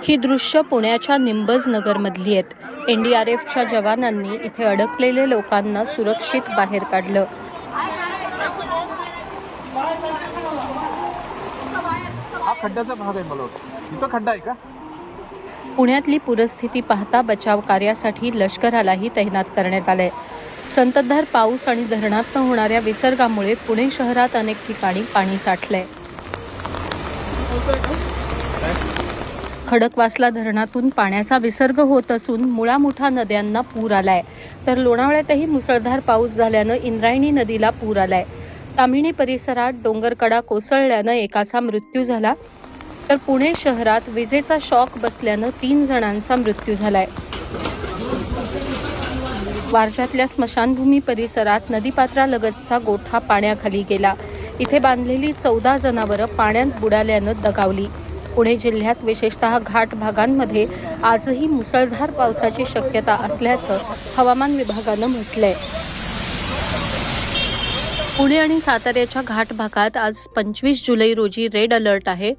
ही दृश्य पुण्याच्या निंबज नगरमधली आहेत। एनडीआरएफच्या जवानांनी इथे अडकलेले लोकांना सुरक्षित बाहेर काढलं। हा खड्ड्याचा भाग आहे, मला वाटतं इथं खड्डा आहे का? पुण्यातली पूरस्थिती पाहता बचाव कार्यासाठी लष्करालाही तैनात करण्यात आलंय। संततधार पाऊस आणि धरणातून होणाऱ्या विसर्गामुळे पुणे शहरात अनेक ठिकाणी पाणी साठलंय। खडकवासला धरणातून पाण्याचा विसर्ग होत असून मुळा-मुठा नद्यांना पूर आलाय, तर लोणावळ्यातही मुसळधार पाऊस झाल्यानं इंद्रायणी नदीला पूर आलाय। ताम्हिणी परिसरात डोंगरकडा कोसळल्यानं एकाचा मृत्यू झाला, तर पुणे शहरात विजेचा शॉक बसल्यानं 3 जणांचा मृत्यू झालाय। वारजातल्या स्मशानभूमी परिसरात नदीपात्रालगतचा गोठा पाण्याखाली गेला। इथे बांधलेली 14 जनावरं पाण्यात बुडाल्यानं दगावली। पुणे जिल्ह्यात विशेषतः घाट भागांमध्ये आजही मुसळधार पावसाची शक्यता असल्याचं हवामान विभागानं म्हटलंय। पुणे आणि साताऱ्याच्या घाट भागात आज 25 जुलै रोजी रेड अलर्ट आहे,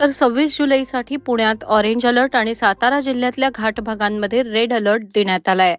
तर 26 जुलैसाठी पुण्यात ऑरेंज अलर्ट आणि सातारा जिल्ह्यातल्या घाट भागांमध्ये रेड अलर्ट देण्यात आलाय।